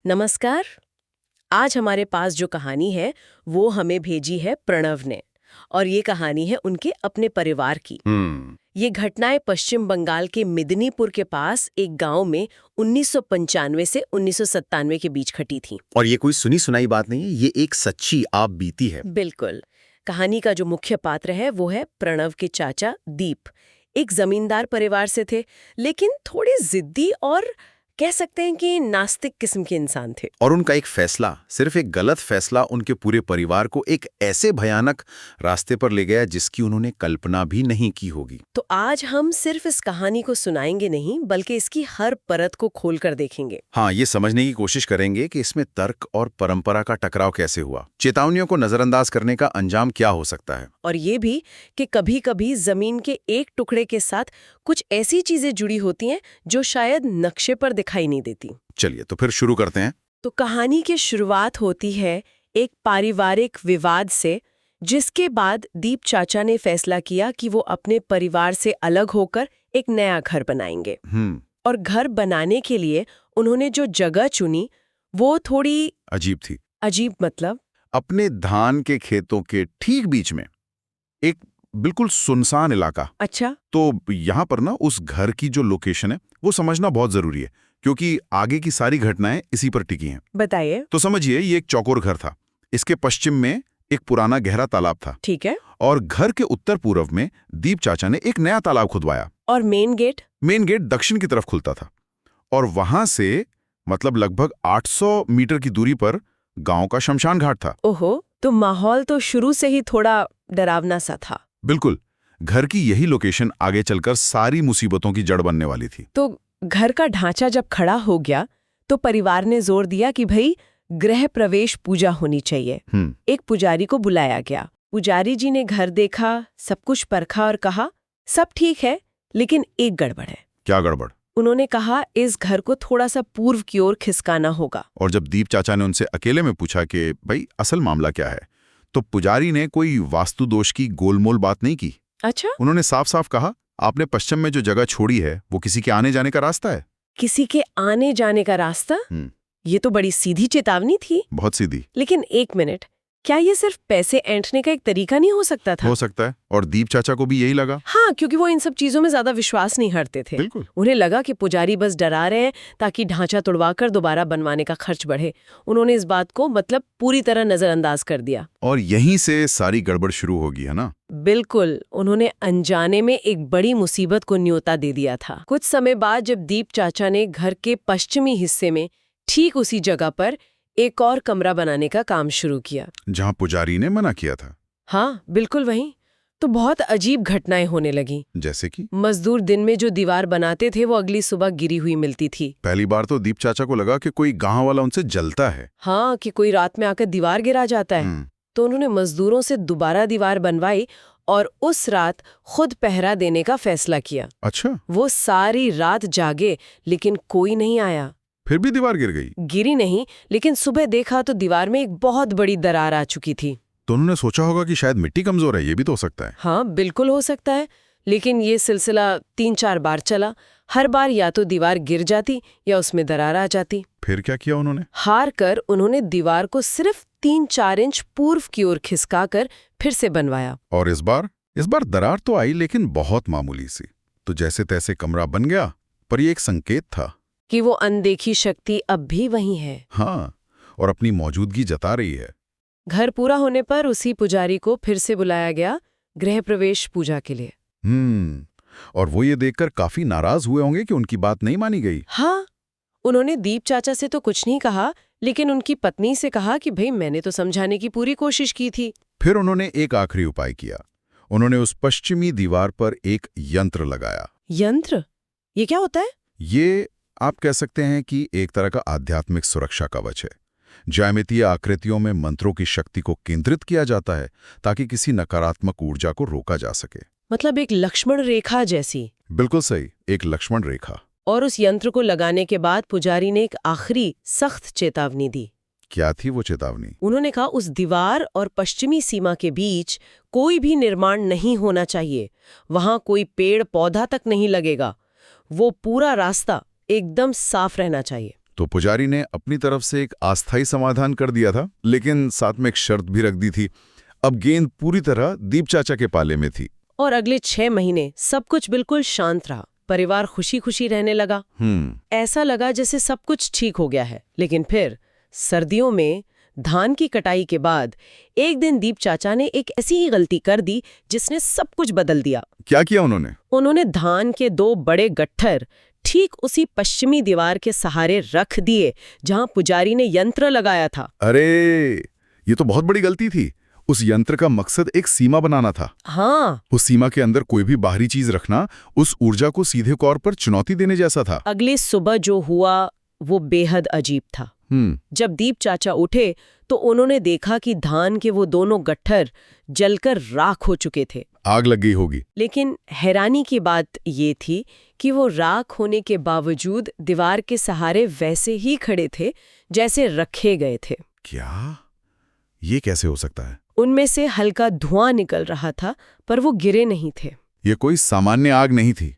नमस्कार। आज हमारे पास जो कहानी है वो हमें भेजी है प्रणव ने, और ये कहानी है उनके अपने परिवार की। ये घटनाएं पश्चिम बंगाल के मिदनीपुर के पास एक गांव में 1995 से 1997 के बीच घटी थी। और ये कोई सुनी सुनाई बात नहीं है, ये एक सच्ची आप बीती है। बिल्कुल। कहानी का जो मुख्य पात्र है वो है प्रणव के चाचा दीप। एक जमींदार परिवार से थे, लेकिन थोड़े जिद्दी और कह सकते हैं कि नास्तिक किस्म के इंसान थे। और उनका एक फैसला, सिर्फ एक गलत फैसला, उनके पूरे परिवार को एक ऐसे भयानक रास्ते पर ले गया जिसकी उन्होंने कल्पना भी नहीं की होगी। तो आज हम सिर्फ इस कहानी को सुनाएंगे नहीं, बल्कि इसकी हर परत को खोलकर देखेंगे। हाँ, ये समझने की कोशिश करेंगे कि इसमें तर्क और परंपरा का टकराव कैसे हुआ, चेतावनियों को नजरअंदाज करने का अंजाम क्या हो सकता है, और ये भी कि कभी-कभी जमीन के एक टुकड़े के साथ कुछ ऐसी चीजें जुड़ी होती हैं जो शायद नक्शे पर दिखाई नहीं देती। चलिए तो फिर शुरू करते हैं। तो कहानी की शुरुआत होती है एक पारिवारिक विवाद से, जिसके बाद दीप चाचा ने फैसला किया कि वो अपने परिवार से अलग होकर एक नया घर बनाएंगे। और घर बनाने के लिए उन्होंने जो जगह चुनी वो थोड़ी अजीब थी। अजीब मतलब? अपने धान के खेतों के ठीक बीच में एक बिल्कुल सुनसान इलाका। अच्छा। तो यहाँ पर ना उस घर की जो लोकेशन है वो समझना बहुत जरूरी है, क्योंकि आगे की सारी घटनाएं इसी पर टिकी हैं। बताइए। तो समझिए, ये एक चौकोर घर था। इसके पश्चिम में एक पुराना गहरा तालाब था। ठीक है। और घर के उत्तर पूर्व में दीप चाचा ने एक नया तालाब खुदवाया। और मेन गेट? मेन गेट दक्षिण की तरफ खुलता था, और वहां से मतलब लगभग 800 मीटर की दूरी पर गांव का शमशान घाट था। ओहो, तो माहौल तो शुरू से ही थोड़ा डरावना सा था। बिल्कुल। घर की यही लोकेशन आगे चलकर सारी मुसीबतों की जड़ बनने वाली थी। तो घर का ढांचा जब खड़ा हो गया तो परिवार ने जोर दिया कि भाई गृह प्रवेश पूजा होनी चाहिए। एक पुजारी को बुलाया गया। पुजारी जी ने घर देखा, सब कुछ परखा और कहा सब ठीक है, लेकिन एक गड़बड़ है। क्या गड़बड़? उन्होंने कहा इस घर को थोड़ा सा पूर्व की ओर खिसकाना होगा। और जब दीप चाचा ने उनसे अकेले में पूछा कि भाई असल मामला क्या है, तो पुजारी ने कोई वास्तु दोष की गोलमोल बात नहीं की। अच्छा। उन्होंने साफ साफ कहा, आपने पश्चिम में जो जगह छोड़ी है वो किसी के आने जाने का रास्ता है। किसी के आने जाने का रास्ता? ये तो बड़ी सीधी चेतावनी थी। बहुत सीधी। लेकिन एक मिनट, क्या ये सिर्फ पैसे ऐंठने का एक तरीका नहीं हो सकता था? हो सकता है, और दीप चाचा को भी यही लगा। हाँ, क्योंकि वो इन सब चीजों में ज्यादा विश्वास नहीं हटते थे। बिल्कुल। उन्हें लगा कि पुजारी बस डरा रहे हैं ताकि ढांचा तोड़वाकर दोबारा बनवाने का खर्च बढ़े। उन्होंने इस बात को मतलब पूरी तरह नजरअंदाज कर दिया। और यहीं से सारी गड़बड़ शुरू होगी, है ना? बिल्कुल। उन्होंने अनजाने में एक बड़ी मुसीबत को न्योता दे दिया था। कुछ समय बाद जब दीप चाचा ने घर के पश्चिमी हिस्से में ठीक उसी जगह पर एक और कमरा बनाने का काम शुरू किया जहां पुजारी ने मना किया था। हाँ, बिल्कुल वहीं। तो बहुत अजीब घटनाएं होने लगी। जैसे कि? मजदूर दिन में जो दीवार बनाते थे वो अगली सुबह गिरी हुई मिलती थी। पहली बार तो दीप चाचा को लगा कि कोई गांव वाला उनसे जलता है। हाँ, कि कोई रात में आकर दीवार गिरा जाता है। तो उन्होंने मजदूरों से दोबारा दीवार बनवाई और उस रात खुद पहरा देने का फैसला किया। अच्छा। वो सारी रात जागे, लेकिन कोई नहीं आया। फिर भी दीवार गिर गई? गिरी नहीं, लेकिन सुबह देखा तो दीवार में एक बहुत बड़ी दरार आ चुकी थी। तो उन्होंने सोचा होगा कि शायद मिट्टी कमजोर है, ये भी तो हो सकता है। हाँ, बिल्कुल हो सकता है। लेकिन ये सिलसिला 3-4 बार चला। हर बार या तो दीवार गिर जाती या उसमें दरार आ जाती। फिर क्या किया उन्होंने? हार कर उन्होंने दीवार को सिर्फ 3-4 इंच पूर्व की ओर खिसकाकर फिर से बनवाया। और इस बार दरार तो आई, लेकिन बहुत मामूली सी। तो जैसे तैसे कमरा बन गया, पर ये एक संकेत था कि वो अनदेखी शक्ति अब भी वहीं है। हाँ, और अपनी मौजूदगी जता रही है। घर पूरा होने पर उसी पुजारी को फिर से बुलाया गया गृह प्रवेश पूजा के लिए। और वो ये देखकर काफी नाराज हुए होंगे कि उनकी बात नहीं मानी गई। हाँ, उन्होंने दीप चाचा से तो कुछ नहीं कहा, लेकिन उनकी पत्नी से कहा कि भाई मैंने तो समझाने की पूरी कोशिश की थी। फिर उन्होंने एक आखिरी उपाय किया। उन्होंने उस पश्चिमी दीवार पर एक यंत्र लगाया। यंत्र? ये क्या होता है? ये आप कह सकते हैं कि एक तरह का आध्यात्मिक सुरक्षा कवच है। ज्यामितीय आकृतियों में मंत्रों की शक्ति को केंद्रित किया जाता है ताकि किसी नकारात्मक ऊर्जा को रोका जा सके। मतलब एक लक्ष्मण रेखा जैसी? बिल्कुल सही, एक लक्ष्मण रेखा। और उस यंत्र को लगाने के बाद पुजारी ने एक आखिरी सख्त चेतावनी दी। क्या थी वो चेतावनी? उन्होंने कहा उस दीवार और पश्चिमी सीमा के बीच कोई भी निर्माण नहीं होना चाहिए। वहां कोई पेड़ पौधा तक नहीं लगेगा। वो पूरा रास्ता एकदम साफ रहना चाहिए। तो पुजारी ने अपनी तरफ से एक अस्थायी समाधान कर दिया था, लेकिन साथ में एक शर्त भी रख दी थी। अब गेंद पूरी तरह दीप चाचा के पाले में थी। और अगले 6 महीने सब कुछ बिल्कुल शांत रहा। परिवार खुशी खुशी रहने लगा। ऐसा लगा जैसे सब कुछ ठीक हो गया है। लेकिन फिर सर्दियों में धान की कटाई के बाद एक दिन दीप चाचा ने एक ऐसी ही गलती कर दी जिसने सब कुछ बदल दिया। क्या किया उन्होंने? उन्होंने धान के 2 बड़े गट्ठर ठीक उसी पश्चिमी दीवार के सहारे रख दिए जहां पुजारी ने यंत्र लगाया था। अरे, ये तो बहुत बड़ी गलती थी। उस यंत्र का मकसद एक सीमा बनाना था। हाँ, उस सीमा के अंदर कोई भी बाहरी चीज रखना उस ऊर्जा को सीधे तौर पर चुनौती देने जैसा था। अगली सुबह जो हुआ वो बेहद अजीब था। जब दीप चाचा उठे तो उन्होंने देखा कि धान के वो दोनों गट्ठर जलकर राख हो चुके थे। आग लग गई होगी। लेकिन हैरानी की बात ये थी कि वो राख होने के बावजूद दीवार के सहारे वैसे ही खड़े थे जैसे रखे गए थे। क्या? ये कैसे हो सकता है? उनमें से हल्का धुआं निकल रहा था, पर वो गिरे नहीं थे। ये कोई सामान्य आग नहीं थी।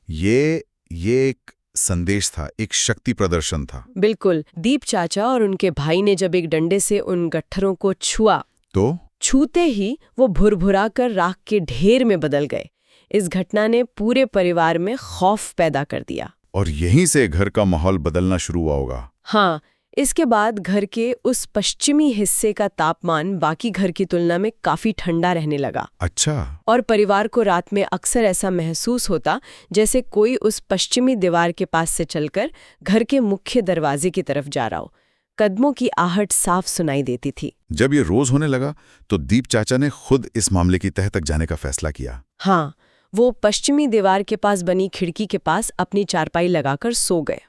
ये एक संदेश था, एक शक्ति प्रदर्शन था। बिल्कुल। दीप चाचा और उनके भाई ने जब एक डंडे से उन गट्ठरों को छुआ तो छूते ही वो भुरभुरा कर राख के ढेर में बदल गए। इस घटना ने पूरे परिवार में खौफ पैदा कर दिया। और यहीं से घर का माहौल बदलना शुरू हुआ होगा। हाँ, इसके बाद घर के उस पश्चिमी हिस्से का तापमान बाकी घर की तुलना में काफी ठंडा रहने लगा। अच्छा। और परिवार को रात में अक्सर ऐसा महसूस होता जैसे कोई उस पश्चिमी दीवार के पास से चलकर घर के मुख्य दरवाजे की तरफ जा रहा हो। कदमों की आहट साफ सुनाई देती थी। जब ये रोज होने लगा तो दीप चाचा ने खुद इस मामले की तह तक जाने का फैसला किया। हाँ, वो पश्चिमी दीवार के पास बनी खिड़की के पास अपनी चारपाई लगाकर सो गए।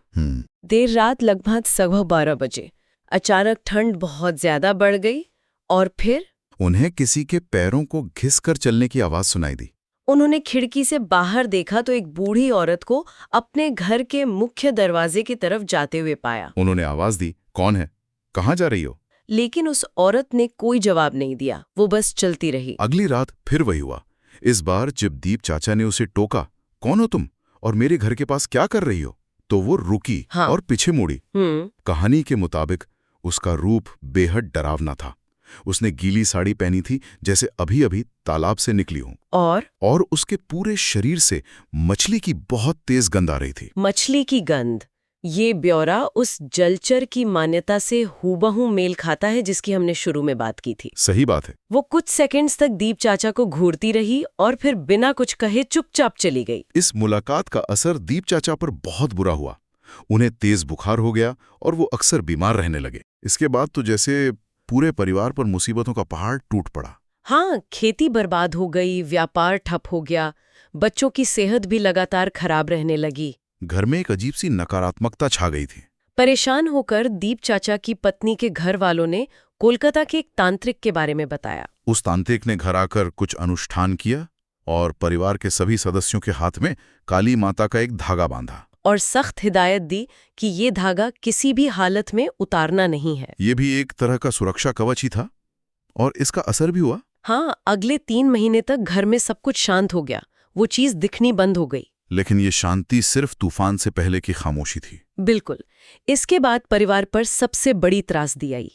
देर रात लगभग 12:15 बजे अचानक ठंड बहुत ज्यादा बढ़ गई और फिर उन्हें किसी के पैरों को घिसकर चलने की आवाज सुनाई दी। उन्होंने खिड़की से बाहर देखा तो एक बूढ़ी औरत को अपने घर के मुख्य दरवाजे की तरफ जाते हुए पाया। उन्होंने आवाज दी, कौन है? कहाँ जा रही हो? लेकिन उस औरत ने कोई जवाब नहीं दिया। वो बस चलती रही। अगली रात फिर वही हुआ। इस बार जब दीप चाचा ने उसे टोका, कौन हो तुम और मेरे घर के पास क्या कर रही हो, तो वो रुकी। हाँ। और पीछे मुड़ी। कहानी के मुताबिक उसका रूप बेहद डरावना था। उसने गीली साड़ी पहनी थी जैसे अभी अभी तालाब से निकली हो। और उसके पूरे शरीर से मछली की बहुत तेज गंध आ रही थी। मछली की गंध, ये ब्यौरा उस जलचर की मान्यता से हूबहू मेल खाता है जिसकी हमने शुरू में बात की थी। सही बात है। वो कुछ सेकंड्स तक दीप चाचा को घूरती रही और फिर बिना कुछ कहे चुपचाप चली गई। इस मुलाकात का असर दीप चाचा पर बहुत बुरा हुआ। उन्हें तेज बुखार हो गया और वो अक्सर बीमार रहने लगे। इसके बाद तो जैसे पूरे परिवार पर मुसीबतों का पहाड़ टूट पड़ा। हाँ, खेती बर्बाद हो गई, व्यापार ठप हो गया, बच्चों की सेहत भी लगातार खराब रहने लगी। घर में एक अजीब सी नकारात्मकता छा गई थी। परेशान होकर दीप चाचा की पत्नी के घर वालों ने कोलकाता के एक तांत्रिक के बारे में बताया। उस तांत्रिक ने घर आकर कुछ अनुष्ठान किया और परिवार के सभी सदस्यों के हाथ में काली माता का एक धागा बांधा और सख्त हिदायत दी कि ये धागा किसी भी हालत में उतारना नहीं है। ये भी एक तरह का सुरक्षा कवच ही था। और इसका असर भी हुआ। हाँ, अगले 3 महीने तक घर में सब कुछ शांत हो गया। वो चीज दिखनी बंद हो गई। लेकिन ये शांति सिर्फ तूफान से पहले की खामोशी थी। बिल्कुल। इसके बाद परिवार पर सबसे बड़ी त्रासदी आई।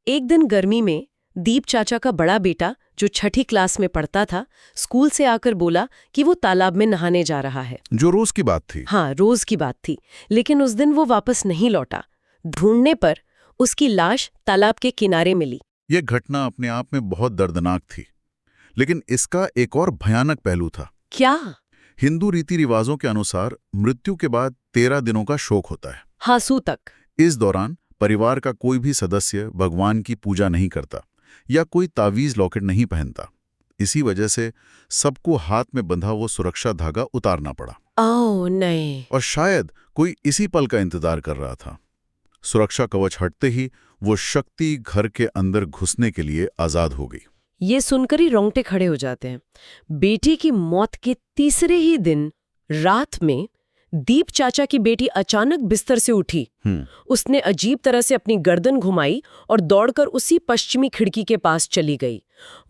एक दिन गर्मी में दीप चाचा का बड़ा बेटा, जो 6ठी क्लास में पढ़ता था, स्कूल से आकर बोला कि वो तालाब में नहाने जा रहा है। जो रोज की बात थी। हाँ, रोज की बात थी। लेकिन उस दिन वो वापस नहीं लौटा। ढूंढने पर उसकी लाश तालाब के किनारे मिली। यह घटना अपने आप में बहुत दर्दनाक थी, लेकिन इसका एक और भयानक पहलू था। क्या? हिंदू रीति रिवाजों के अनुसार मृत्यु के बाद 13 दिनों का शोक होता है। हासू तक। इस दौरान परिवार का कोई भी सदस्य भगवान की पूजा नहीं करता या कोई तावीज लॉकेट नहीं पहनता। इसी वजह से सबको हाथ में बंधा वो सुरक्षा धागा उतारना पड़ा। ओह नहीं। और शायद कोई इसी पल का इंतजार कर रहा था। सुरक्षा कवच हटते ही वो शक्ति घर के अंदर घुसने के लिए आजाद हो गई। ये सुनकर ही रोंगटे खड़े हो जाते हैं। बेटी की मौत के तीसरे ही दिन रात में दीप चाचा की बेटी अचानक बिस्तर से उठी। उसने अजीब तरह से अपनी गर्दन घुमाई और दौड़कर उसी पश्चिमी खिड़की के पास चली गई।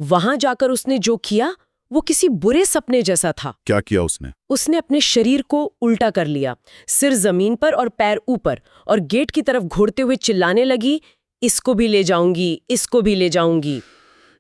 वहां जाकर उसने जो किया वो किसी बुरे सपने जैसा था। क्या किया उसने? उसने अपने शरीर को उल्टा कर लिया, सिर जमीन पर और पैर ऊपर, और गेट की तरफ घूरते हुए चिल्लाने लगी, इसको भी ले जाऊंगी, इसको भी ले जाऊंगी।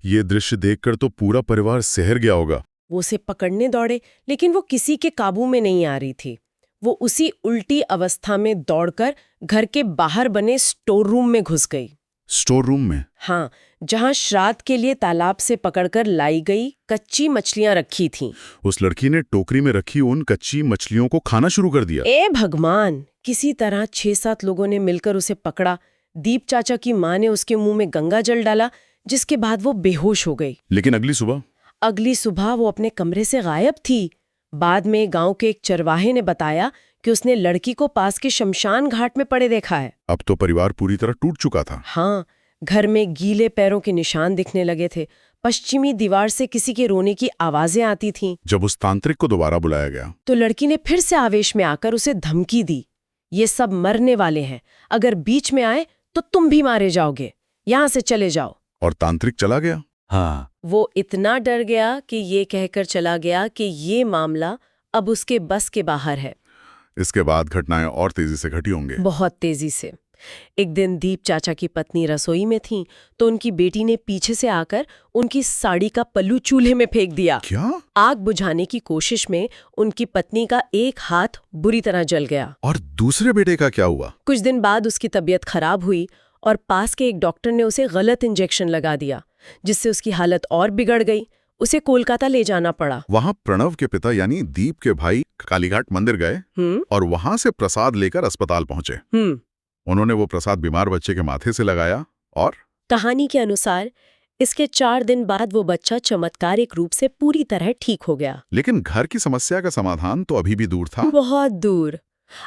ये दृश्य देखकर तो पूरा परिवार सहर गया होगा। वो उसे पकड़ने दौड़े, लेकिन वो किसी के काबू में नहीं आ रही थी। वो उसी उल्टी अवस्था में दौड़कर घर के बाहर बने स्टोर रूम में घुस गई। स्टोर रूम में? हाँ, जहाँ श्राद्ध के लिए तालाब से पकड़कर लाई गई कच्ची मछलियां रखी थीं। उस लड़की ने टोकरी में रखी उन कच्ची मछलियों को खाना शुरू कर दिया। ए भगवान! किसी तरह 6-7 लोगों ने मिलकर उसे पकड़ा। दीप चाचा की माँ ने उसके मुंह में गंगा जल डाला, जिसके बाद वो बेहोश हो गई। लेकिन अगली सुबह वो अपने कमरे से गायब थी। बाद में गांव के एक चरवाहे ने बताया कि उसने लड़की को पास के शमशान घाट में पड़े देखा है। अब तो परिवार पूरी तरह टूट चुका था। हाँ, घर में गीले पैरों के निशान दिखने लगे थे। पश्चिमी दीवार से किसी के रोने की आवाजें आती थीं। जब उस तांत्रिक को दोबारा बुलाया गया तो लड़की ने फिर से आवेश में आकर उसे धमकी दी, ये सब मरने वाले हैं, अगर बीच में आए तो तुम भी मारे जाओगे, यहां से चले जाओ। और तांत्रिक चला गया। हाँ, वो इतना डर गया कि ये कहकर चला गया कि ये मामला अब उसके बस के बाहर है। इसके बाद घटनाएं और तेजी से घटी होंगे। बहुत तेजी से। एक दिन दीप चाचा की पत्नी रसोई में थी तो उनकी बेटी ने पीछे से आकर उनकी साड़ी का पल्लू चूल्हे में फेंक दिया। क्या? आग बुझाने की कोशिश में उनकी पत्नी का एक हाथ बुरी तरह जल गया। और दूसरे बेटे का क्या हुआ? कुछ दिन बाद उसकी तबीयत खराब हुई और पास के एक डॉक्टर ने उसे गलत इंजेक्शन लगा दिया, जिससे उसकी हालत और बिगड़ गई। उसे कोलकाता ले जाना पड़ा। वहाँ प्रणव के पिता यानी दीप के भाई कालीघाट मंदिर गए और वहाँ से प्रसाद लेकर अस्पताल पहुंचे। उन्होंने वो प्रसाद बीमार बच्चे के माथे से लगाया और कहानी के अनुसार इसके 4 दिन बाद वो बच्चा चमत्कारिक रूप से पूरी तरह ठीक हो गया। लेकिन घर की समस्या का समाधान तो अभी भी दूर था। बहुत दूर।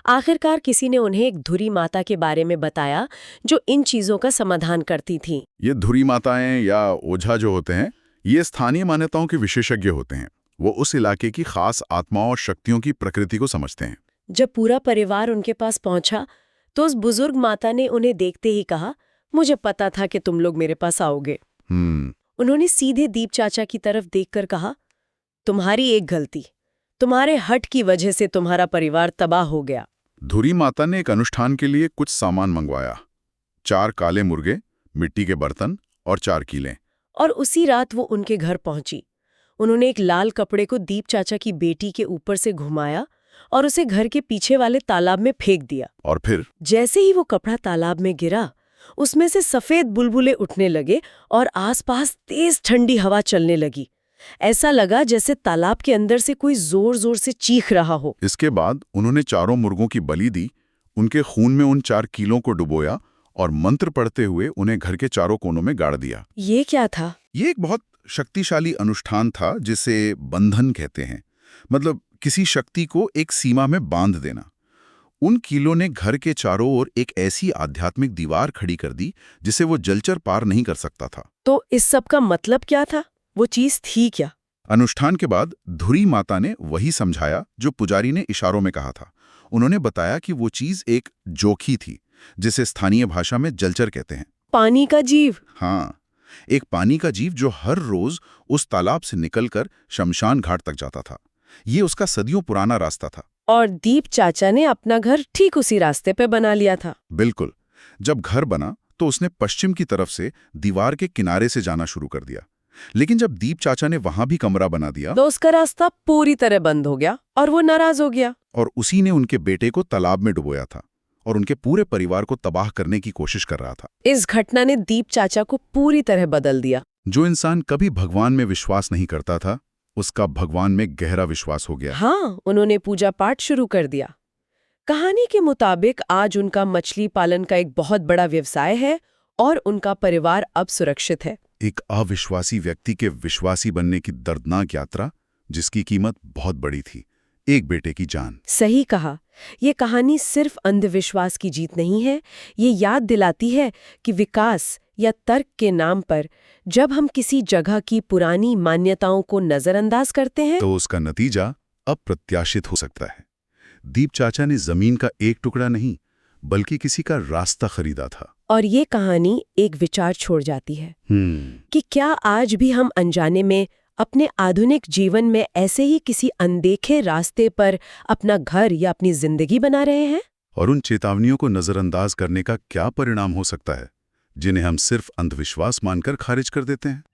आखिरकार किसी ने उन्हें एक धुरी माता के बारे में बताया जो इन चीजों का समाधान करती थी। ये धुरी माताएं या ओझा जो होते हैं, ये स्थानीय मान्यताओं के विशेषज्ञ होते हैं। वो उस इलाके की खास आत्माओं और शक्तियों की प्रकृति को समझते हैं। जब पूरा परिवार उनके पास पहुंचा तो उस बुजुर्ग माता ने उन्हें देखते ही कहा, मुझे पता था कि तुम लोग मेरे पास आओगे। उन्होंने सीधे दीप चाचा की तरफ देखकर कहा, तुम्हारी एक गलती, तुम्हारे हट की वजह से तुम्हारा परिवार तबाह हो गया। धुरी माता ने एक अनुष्ठान के लिए कुछ सामान मंगवाया, 4 काले मुर्गे, मिट्टी के बर्तन और 4 कीलें। और उसी रात वो उनके घर पहुंची। उन्होंने एक लाल कपड़े को दीप चाचा की बेटी के ऊपर से घुमाया और उसे घर के पीछे वाले तालाब में फेंक दिया। और फिर जैसे ही वो कपड़ा तालाब में गिरा, उसमें से सफेद बुलबुले उठने लगे और आसपास तेज ठंडी हवा चलने लगी। ऐसा लगा जैसे तालाब के अंदर से कोई जोर जोर से चीख रहा हो। इसके बाद उन्होंने 4 मुर्गों की बलि दी, उनके खून में उन 4 कीलों को डुबोया और मंत्र पढ़ते हुए उन्हें घर के चारों कोनों में गाड़ दिया। ये क्या था? ये एक बहुत शक्तिशाली अनुष्ठान था जिसे बंधन कहते हैं। मतलब किसी शक्ति को एक सीमा में बांध देना। उन कीलों ने घर के चारों ओर एक ऐसी आध्यात्मिक दीवार खड़ी कर दी जिसे वो जलचर पार नहीं कर सकता था। तो इस सब का मतलब क्या था? वो चीज थी क्या? अनुष्ठान के बाद धुरी माता ने वही समझाया जो पुजारी ने इशारों में कहा था। उन्होंने बताया कि वो चीज एक जोखी थी, जिसे स्थानीय भाषा में जलचर कहते हैं। पानी का जीव? हाँ, एक पानी का जीव जो हर रोज उस तालाब से निकलकर शमशान घाट तक जाता था। ये उसका सदियों पुराना रास्ता था। और दीप चाचा ने अपना घर ठीक उसी रास्ते पे बना लिया था। बिल्कुल। जब घर बना तो उसने पश्चिम की तरफ से दीवार के किनारे से जाना शुरू कर दिया। लेकिन जब दीप चाचा ने वहां भी कमरा बना दिया तो उसका रास्ता पूरी तरह बंद हो गया और वो नाराज हो गया। और उसी ने उनके बेटे को तालाब में डुबोया था और उनके पूरे परिवार को तबाह करने की कोशिश कर रहा था। इस घटना ने दीप चाचा को पूरी तरह बदल दिया। जो इंसान कभी भगवान में विश्वास नहीं करता था, उसका भगवान में गहरा विश्वास हो गया। हाँ, उन्होंने पूजा पाठ शुरू कर दिया। कहानी के मुताबिक आज उनका मछली पालन का एक बहुत बड़ा व्यवसाय है और उनका परिवार अब सुरक्षित है। एक अविश्वासी व्यक्ति के विश्वासी बनने की दर्दनाक यात्रा, जिसकी कीमत बहुत बड़ी थी, एक बेटे की जान। सही कहा। ये कहानी सिर्फ अंधविश्वास की जीत नहीं है, ये याद दिलाती है कि विकास या तर्क के नाम पर जब हम किसी जगह की पुरानी मान्यताओं को नजरअंदाज करते हैं तो उसका नतीजा अप्रत्याशित हो सकता है। दीप चाचा ने जमीन का एक टुकड़ा नहीं, बल्कि किसी का रास्ता खरीदा था। और ये कहानी एक विचार छोड़ जाती है कि क्या आज भी हम अनजाने में अपने आधुनिक जीवन में ऐसे ही किसी अनदेखे रास्ते पर अपना घर या अपनी जिंदगी बना रहे हैं? और उन चेतावनियों को नजरअंदाज करने का क्या परिणाम हो सकता है, जिन्हें हम सिर्फ अंधविश्वास मानकर खारिज कर देते हैं?